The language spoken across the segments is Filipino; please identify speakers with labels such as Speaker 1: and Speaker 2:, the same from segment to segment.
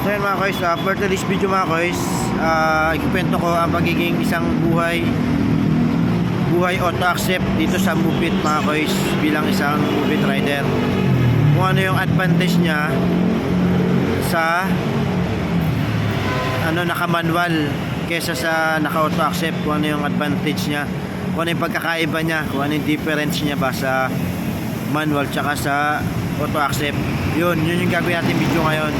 Speaker 1: So yun mga koys, for today's video mga koys, ikwento ko ang pagiging isang buhay auto accept dito sa Mupit mga koys, bilang isang Mupit rider. Kung ano yung advantage niya sa naka-manual kesa sa naka-auto accept. Kung ano yung advantage niya, kung ano yung pagkakaiba niya, kung ano yung difference niya ba sa manual tsaka sa auto accept. Yun yung gagawin natin video ngayon.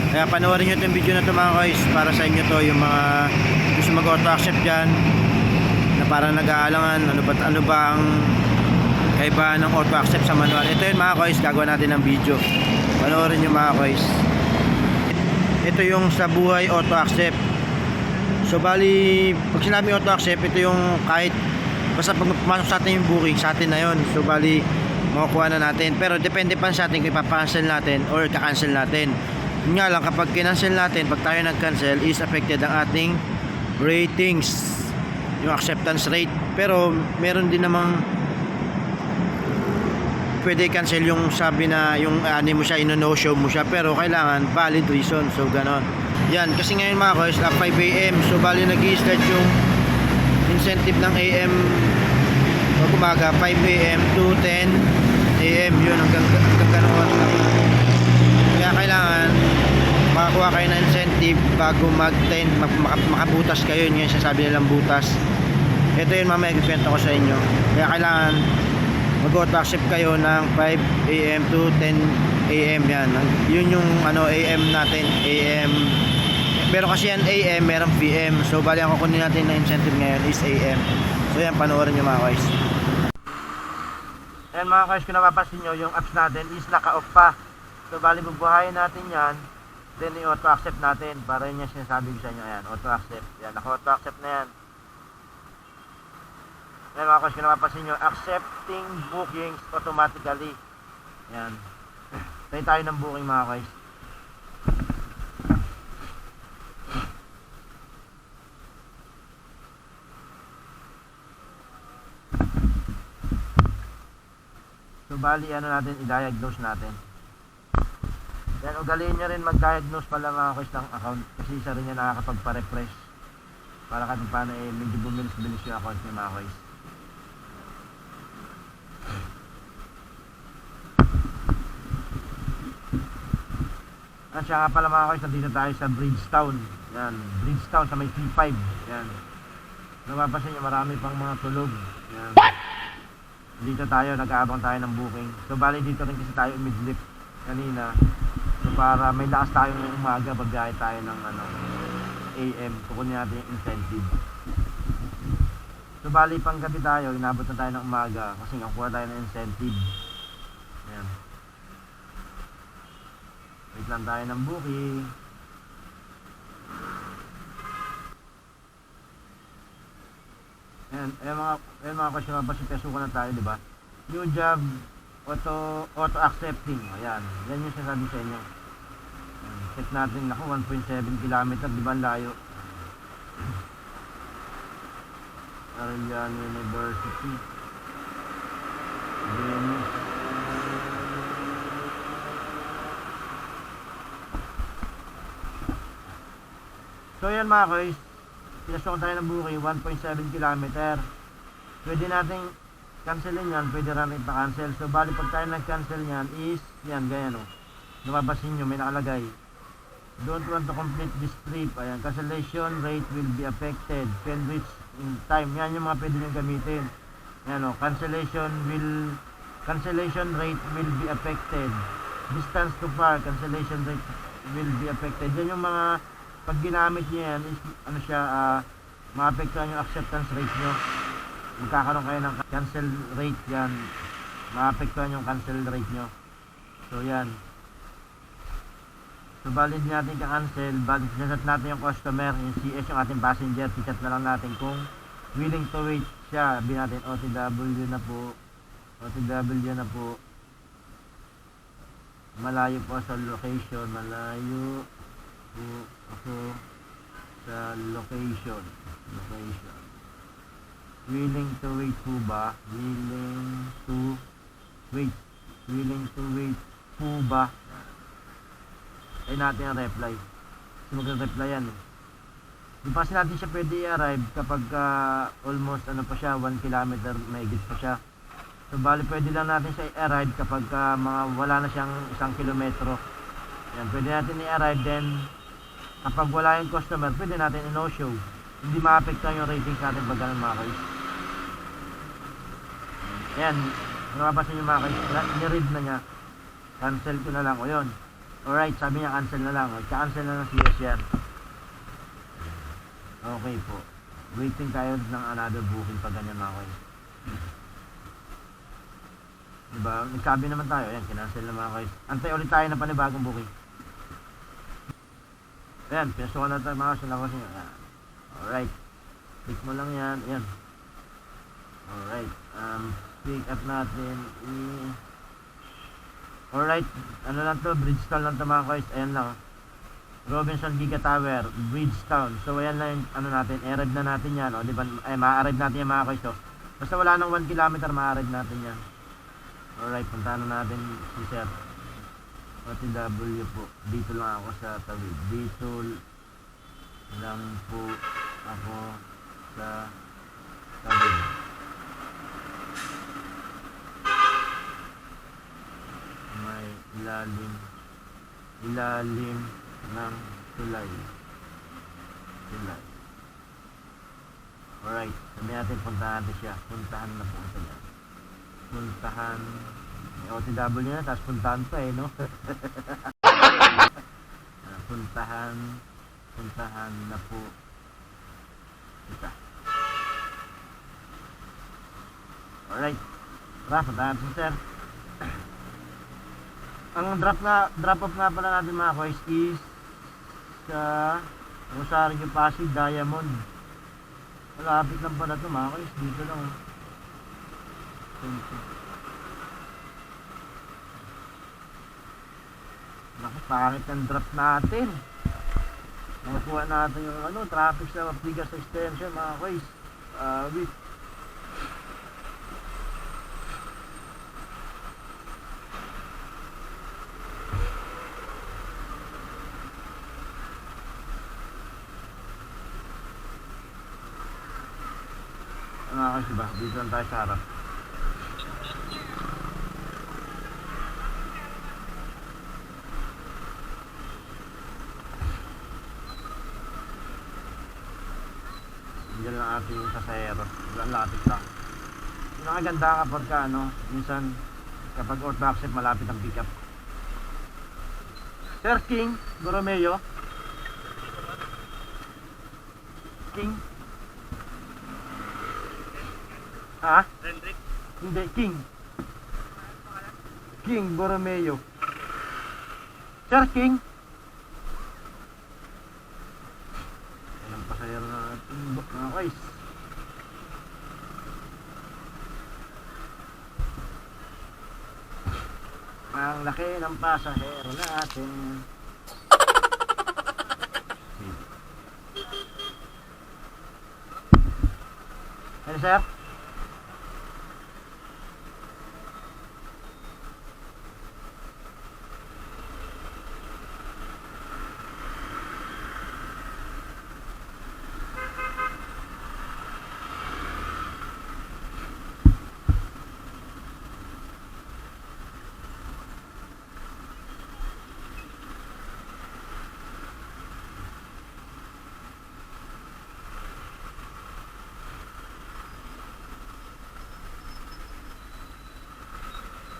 Speaker 1: Kaya panoorin nyo itong video na ito mga guys, para sa inyo to, yung mga gusto mag-auto accept dyan, na parang nag-aalangan ano ba ang kaibahan ng auto accept sa manual. Ito yun mga guys, gagawa natin ng video, panoorin nyo mga guys. Ito yung sa buhay auto accept. So bali, pag sinabi auto accept, ito yung kahit basta pag pumasok sa atin yung booking, sa atin na yun. So bali, makukuha na natin, pero depende pa sa atin kung ipapa-cancel natin or ka-cancel natin. Yun nga lang, kapag kinancel natin, pag tayo nag-cancel, is affected ang ating ratings, yung acceptance rate. Pero meron din namang pwede cancel, yung sabi na yung mo siya, ino-no show mo siya, pero kailangan valid reason. So ganon yan, kasi ngayon mga guys, 5 AM, so bali nag-i-start yung incentive ng AM pag umaga, 5 AM to 10 AM, yun hanggang ganon. Kaya kailangan makakuha kayo ng incentive bago mag-10, makabutas kayo. Yun yung sasabi nilang butas. Ito yun mamaya ikwento ko sa inyo. Kaya kailangan mag-auto accept kayo ng 5 AM to 10 AM. Yan, yun yung AM natin, AM. Pero kasi yan AM, meron PM. So bali ang kukunin natin na incentive ngayon is AM. So yan, panoorin nyo mga guys. Ayan mga guys, kung napapansin nyo, yung apps natin is naka-off pa. So bali bubuhayin natin yan, then i-auto accept natin, para yun yung sinasabi ko sa inyo. Ayan, auto accept, yan, naka-auto accept na yan. Ayan mga guys, kung napapansin nyo, accepting bookings automatically. Yan, tayo tayo ng booking mga guys. So bali natin, i-diagnose natin. Yan, ugaliin nyo rin mag-diagnose pala mga guys ng account, kasi isa rin yan nakakapagpa-refresh para kahit paano medyo bumilis-bilis yung account nyo mga guys. At siya nga pala mga guys, nandito tayo sa Bridgetown. Yan, Bridgetown sa may C5. Yan, napapansin nyo marami pang mga tulog. Yan, dito tayo, nag-aabang tayo ng booking. So bali dito rin kasi tayo midlift kanina. So para may lakas tayo ngayong umaga, pagbiyahe tayo ng AM, kukunin natin yung incentive. So bali pang gabi tayo, inabot na tayo ng umaga kasi nakuha tayo ng incentive. Ayan, wait lang tayo ng booking. Ayan mga question, pasipasukan na tayo, diba? New job, auto accepting. Ayan, yan yung sasabi sa inyo. Ayan, check natin, naku, 1.7 km, di ba layo? Arellano University, Venice. So yan mga guys, pinasukan tayo ng booking, 1.7 km. Pwede natin cancelin yan, pwede natin pa-cancel. So bali pag tayo nag-cancel yan is yan, ganyan o. Napapasin nyo, may nakalagay, don't want to complete this trip. Ayan, cancellation rate will be affected, can reach in time. Yan yung mga pwede nyo gamitin. Yan o, cancellation rate will be affected, distance to park, cancellation rate will be affected. Yan yung mga, pag ginamit nyo yan is maapektuhan yung acceptance rate nyo. Magkakaroon kayo ng cancel rate yan, maapektuhan yung cancel rate nyo. So yan, so valid natin ka-cancel, valid natin yung customer, yung CS, yung ating passenger, ticket na lang natin kung willing to wait siya. Sabihin natin OTW na po, OTW na po, malayo po sa location, malayo po ako sa location. Willing to wait po ba? Willing to wait po ba? Tayo natin ang reply. Kasi magre-reply yan eh. Di pa kasi natin siya pwede i-arrive kapag almost ano pa siya, 1 kilometer mahigit pa siya. So bali pwede lang natin siya i-arrive kapag mga wala na siyang 1 kilometro. Yan, pwede natin i-arrive, then kapag wala yung customer, pwede natin i-no-show. Hindi maapektuhan yung rating sa atin pag ganun mga guys. Yan, napapasin nyo mga guys, ni-read na niya. Cancel ko na lang, o yun. Alright, sabi niya cancel na lang. Cancel na lang si yes yan. Okay po. Waiting tayo ng another booking pag ganyan mga guys. Diba? Nagsabi naman tayo. Ayan, kinancel na mga guys. Antay ulit tayo na panibagong booking. Ayan, pinasukan na tayo mga guys. Alright. Click mo lang yan. Ayan. Alright. Pick up natin. Alright. Ano lang to? Bridgestone lang to mga guys. Ayan lang. Robinson Giga Tower, Bridgestone. So ayan lang yung ano natin, i-arrive na natin yan, o di ba? Ma-arrive natin yan mga guys. So, basta wala nang 1 kilometer, ma-arrive natin yan. Alright, puntahan na natin si Sir OTW po. Dito lang ako sa tawid. Dito lang po ako sa tawid. May ilalim ng tulay. Alright, sabi natin puntahan natin siya. Puntahan na po siya. Puntahan may OTW na, tapos puntahan pa eh, no? puntahan na po kita. Alright, tara, puntahan natin sir. Ang drop off nga pala natin mga guys is sa Rosario Pasig Diamond. Malapit lang pala ito mga guys, dito lang. Naku, pangit ang drop natin. Nakuha natin yung ano, traffic sa Ortigas Extension mga guys. Wait. Kasi ba, dito lang tayo sa harap. Diyan lang ating pasahero. Diyan lapit lang. Yung nakaganda kapag ka, ano, minsan kapag auto accept malapit ang pick up. Sir King Borromeo. King. Ha? Hendrik? Hindi, King Borromeo. Sir King. Ayan ang pasahero na natin mga guys. Ang laki ng pasahero natin. Ano sir?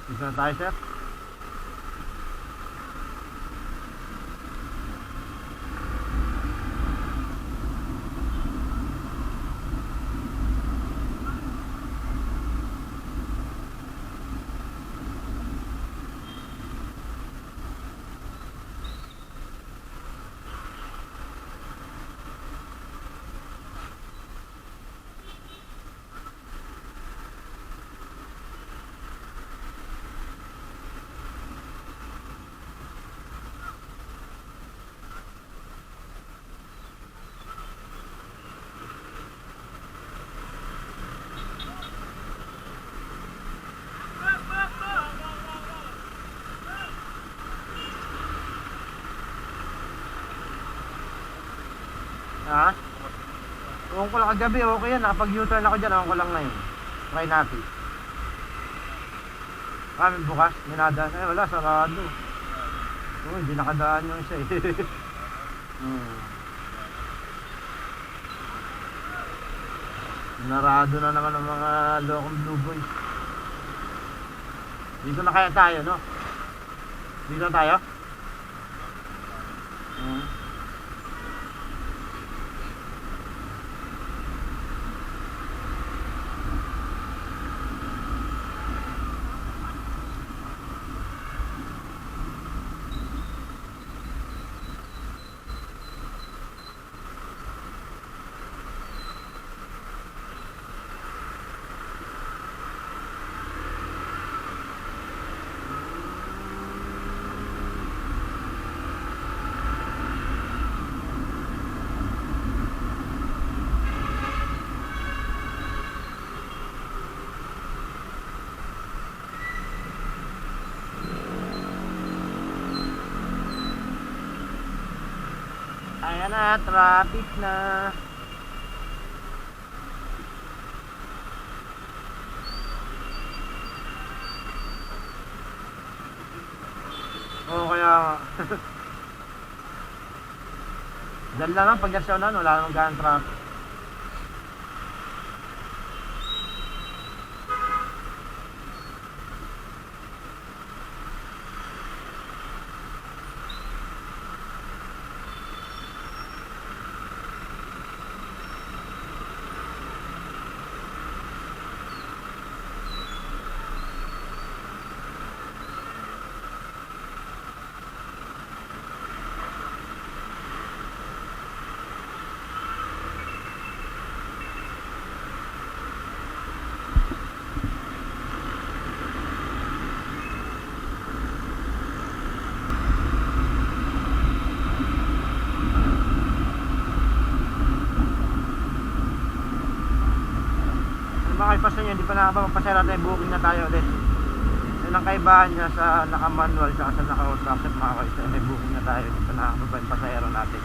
Speaker 1: Dito na tayo sir. Ha? Ewan ko lang kagabi, okay yan. Nakapag-U-turn ako dyan, ewan ko lang ngayon. Try natin. Kami bukas, minadaan. Eh, wala, sarado. Oo, hindi nakadaan yung isa eh. Narado na naman ang mga lokong blue boys. Dito na kaya tayo, no? Dito na tayo? Ayan na, traffic na. Oo, kaya nga. Dahil lang pag nasyonan, wala namang ganang traffic. Mga kaipasan nyo, hindi pa nakapapasaya natin, booking na tayo ulit. Yun ang kaibahan niya sa naka-manual sa naka-auto accept mga kaipasan, may booking na tayo, hindi pa nakapapasaya natin.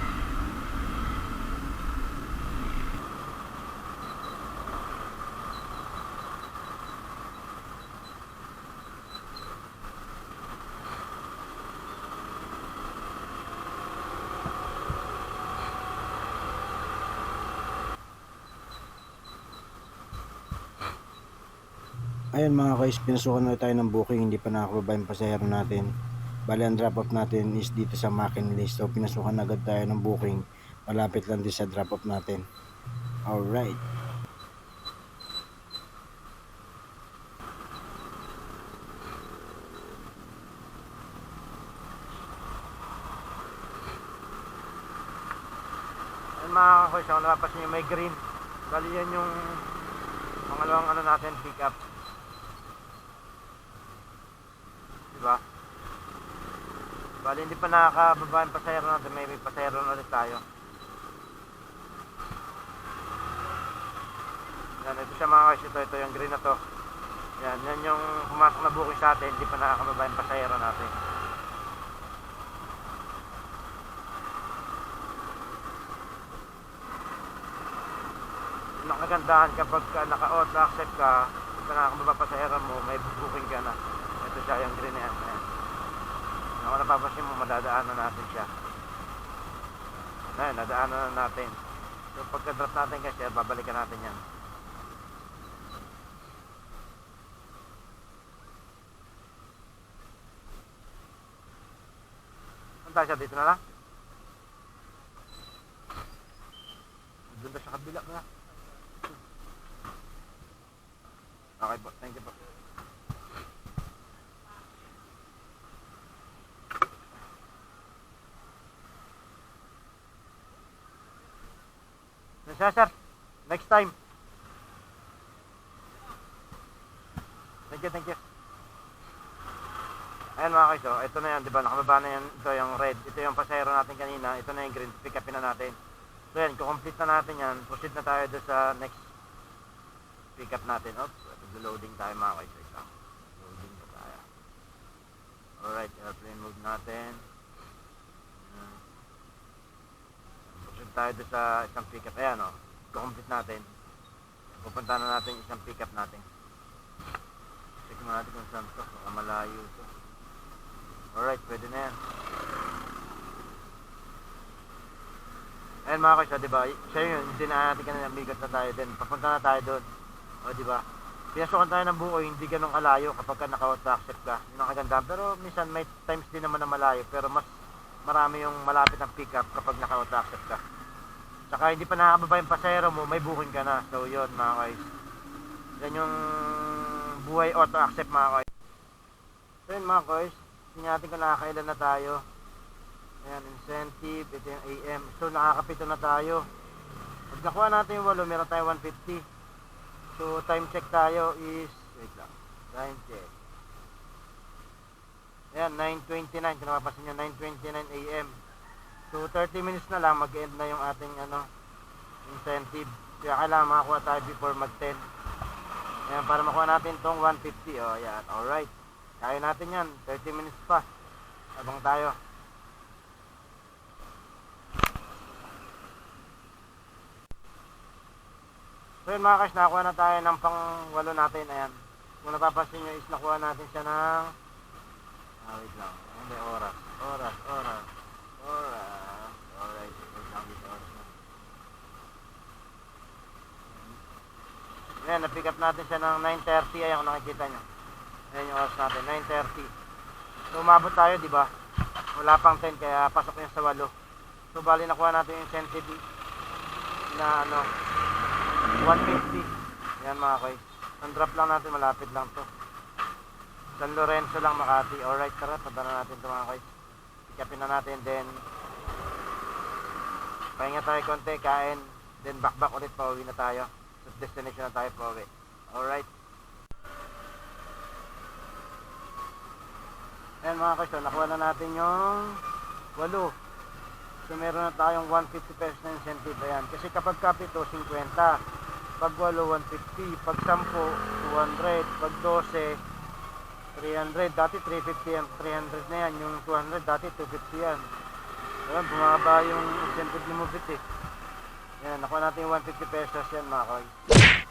Speaker 1: Ayun mga guys, pinasukan na tayo ng booking, hindi pa nakakababa yung pasahero natin. Bali ang drop off natin is dito sa McKinley. So pinasukan agad tayo ng booking. Malapit lang din sa drop off natin. Alright. Ayun mga guys, ako napapasin yung may green. Bali yan yung pangalawang ano natin, pick up. Diba? Bali hindi pa nakakababa yung pasahero natin, may pasahero na ulit tayo. Yan, ito siya mga guys, ito yung green na to. Yan yung pumasok na booking sa atin, hindi pa nakakababa yung pasahero natin. Nakagandahan kapag naka-auto accept ka, hindi pa nakakababa pasahero mo, may booking ka na. Ito siya yung green na yan. Ako napapansin mo, madadaanan natin siya. Ayan, nadaanan na natin. So pagka-drop natin kasi, babalikan natin yan. Punta siya dito na lang. Doon na sa kabila na. Okay po, thank you po. Sir, next time. Thank you. Ayan mga guys, oh, ito na yan, di ba? Nakababa na yan, ito yung red. Ito yung pasahero natin kanina, ito na yung green, pick upin na natin. So yan, complete na natin yan, proceed na tayo doon sa next pick up natin. Oops, loading tayo mga guys. Loading pa tayo. Alright, airplane mode natin. Proceed tayo doon sa isang pickup. Ayan o, complete natin. Pupunta na natin isang pickup natin. Check mo natin kung saan to, baka malayo to. Alright, pwede na yan. Ayan mga guys, diba? Siya yun, hindi na natin kanina, bigat na tayo din. Papunta na tayo doon. O diba? Pinasukan tayo ng buko, hindi ganun kalayo kapag ka naka-auto accept ka. Yun ang kagandaan. Pero minsan may times din naman na malayo. Pero mas marami yung malapit ang pick up kapag naka-auto accept ka. Tsaka hindi pa nakakababa yung pasahero mo, may booking ka na. So yun mga guys. Yan yung buhay auto accept mga guys. So yun mga guys. Hindi natin kung nakakailan na tayo. Ayan, incentive, ito yung AM. So nakakapito na tayo. Pag nakuha natin yung 8, meron tayo 150. So time check tayo is, wait lang, time check. Ayan, 9:29, kung napapansin nyo, 9:29 AM. So 30 minutes na lang, mag-end na yung ating incentive. Kaya kailangan makakuha tayo before mag-10. Ayan, para makuha natin tong 150. O, ayan, alright. Kaya natin yan, 30 minutes pa. Abang tayo. So yun mga guys, nakakuha na tayo ng pang-8 natin. Ayan. Kung napapansin nyo is nakuha natin siya ng wait lang. Hindi, oras. Alright, wait lang dito, oras na. Ayan, na-pick up natin siya ng 9:30. Ayan kung nakikita nyo. Ayan yung oras natin, 9:30. So umabot tayo, di ba? Wala pang 10, kaya pasok niya sa 8. So bali nakuha natin yung incentive na 150. Yan mga guys. Ang drop lang natin, malapit lang to. San Lorenzo lang, Makati. Alright, tara, punta na natin to mga guys. Pick-upin na natin, then pahinga tayo konti, kain, then back ulit, pauwi na tayo. So destination na tayo, pauwi. Alright. Ayan mga guys, so nakuha na natin yung 8. So meron na tayong 150 pesos na incentive. Ayan. Kasi kapag kapito, 50. Pag 8, 150. Pag 10, 200. Pag 12, 300. Dati 350 yan. 300 na yan. Yung 200, dati 250 yan. Ayan, bumaba yung incentive ni Movit eh. Ayan, nakuha natin yung 150 pesos yan mga guys.